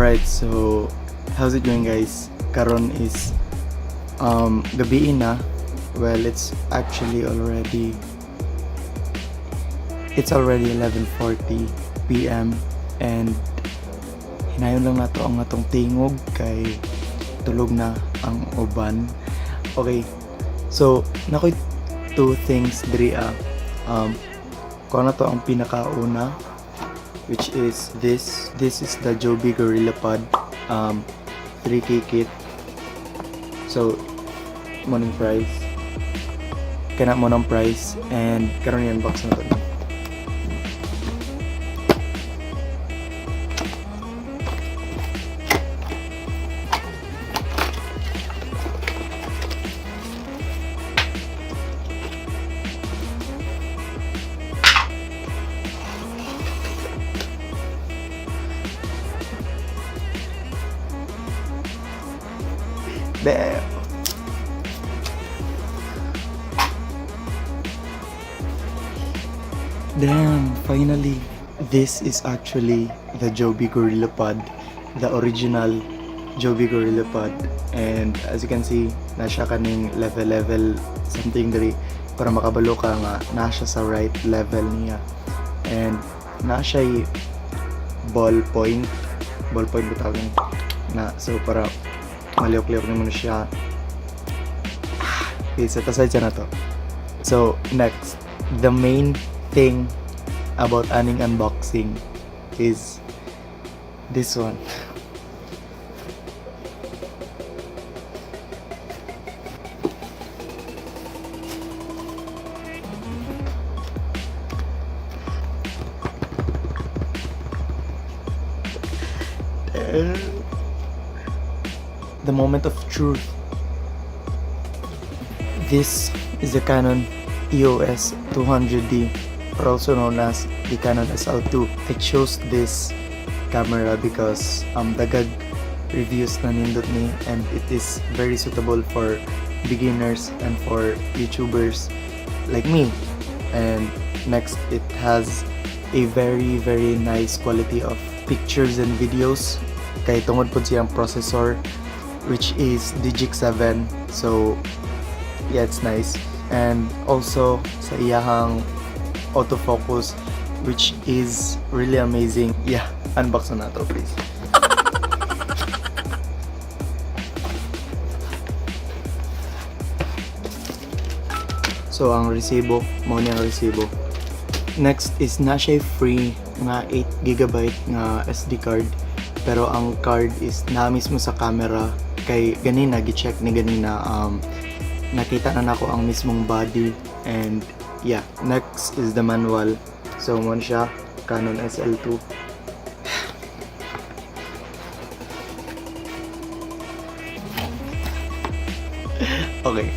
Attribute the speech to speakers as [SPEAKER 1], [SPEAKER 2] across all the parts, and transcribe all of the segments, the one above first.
[SPEAKER 1] Alright, so how's it going guys? Karon is gabi na. Well, it's already 11:40 PM and hinayon lang nato ang atong tingog kay tulog na ang uban. Okay, so nakoy two things diri kung ano to ang pinakauna, which is this is the Joby Gorilla Pod 3K kit. So morning price kana mo ng price and karon yan box na to. Damn, finally. This is actually the Joby Gorilla Pod, the original Joby Gorilla Pod. And as you can see, nasya kaning level something diri para makabalo ka nga nasya sa right level niya. And nasya ballpoint butawin na, so para maliyok-liyok naman siya. Okay, set aside siya na to. So next, the main thing about aning unboxing is this one. The moment of truth. This is the Canon EOS 200D, or also known as the Canon SL2. I chose this camera because dagag reviews na nindot ni, and it is very suitable for beginners and for YouTubers like me. And next, it has a very nice quality of pictures and videos kay tungod po siyang processor, which is Digix 7. So yeah, it's nice. And also sa iyahang autofocus, which is really amazing. Yeah, unbox na nato please. So ang resibo, mao ni ang resibo. Next is na siya free nga 8GB nga SD card, pero ang card is na mismo sa camera kay ganina gi-check ni ganina nakita na nako ang mismong body. And yeah, next is the manual. So mo siya Canon SL2. Okay.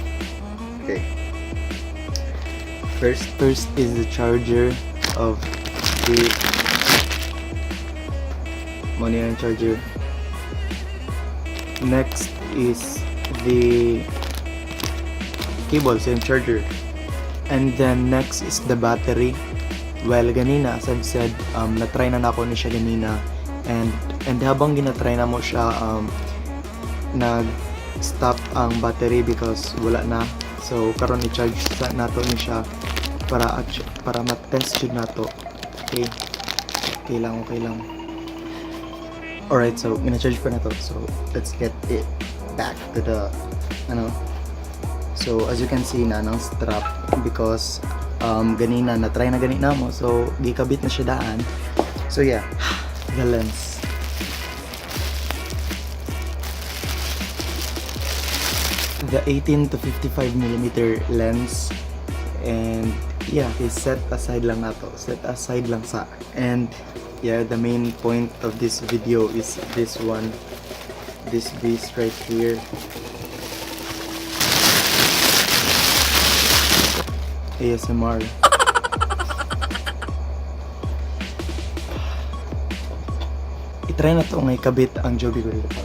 [SPEAKER 1] First is the charger of the money charger. Next is the cable, same charger. And then next is the battery. Well, ganina as I've said, na-try na nako ni siya ganina, and habang ginatry na mo siya, nag-stop ang battery because wala na. So karon i-charge sa nato ni siya para ma-test jud nato. Okay lang. Alright, so gina-charge pa na to. So let's get it back to the So as you can see na ng strap, because ganina na-try na ganina mo, so gikabit na siya daan. So yeah, the lens. The 18 to 55mm lens, and yeah, is set aside lang sa. And yeah, the main point of this video is this beast right here. ASMR. I-try na to nga ikabit ang Joby Gorilla Pod.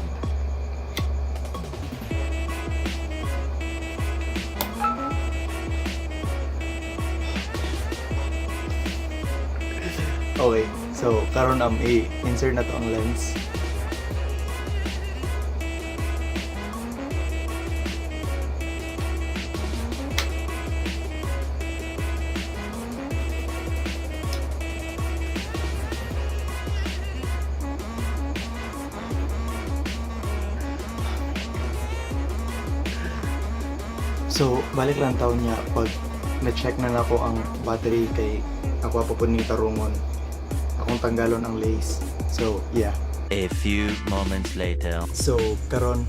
[SPEAKER 1] Okay, so karon i-insert na to ang lens. So, balik lang taon niya pag na-check na nako ang battery kay ako po ni tarungon. Akong tanggalon ang lace. So, yeah.
[SPEAKER 2] A few moments later.
[SPEAKER 1] So, karon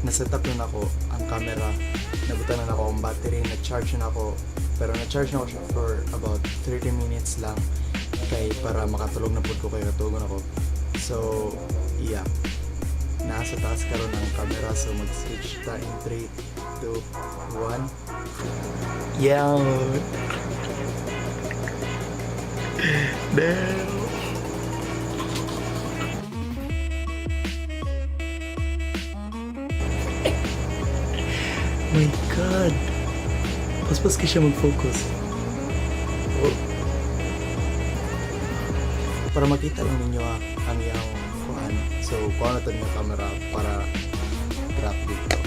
[SPEAKER 1] na-setup na ako ang camera. Nabutan na ako ang battery, na-charge na ako. Pero na-charge na ako siya for about 30 minutes lang. Kay para makatulog na po ko kay katugon ako. So, yeah. Nasa taas karon ang camera. So, mag-switch ta in 3, 2, 1. Yeah! Damn! My God! Pas-pas ka siya mag-focus. Oh. Para makita lang ninyo ang iyang kuhan. So, kuha natin yung camera para drop dito.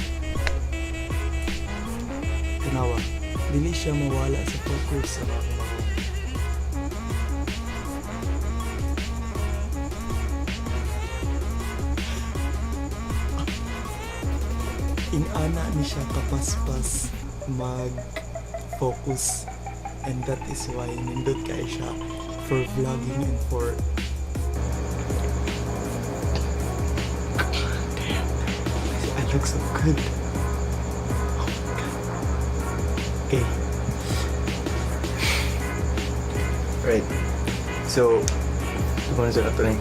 [SPEAKER 1] Tanawa, dili siya mawala sa focus sa mga kumako. Inana ni siya kapaspas mag-focus, and that is why nindot kay siya for vlogging and for damn, I look so good. Oh my God. Okay, right, so ito na sila ito na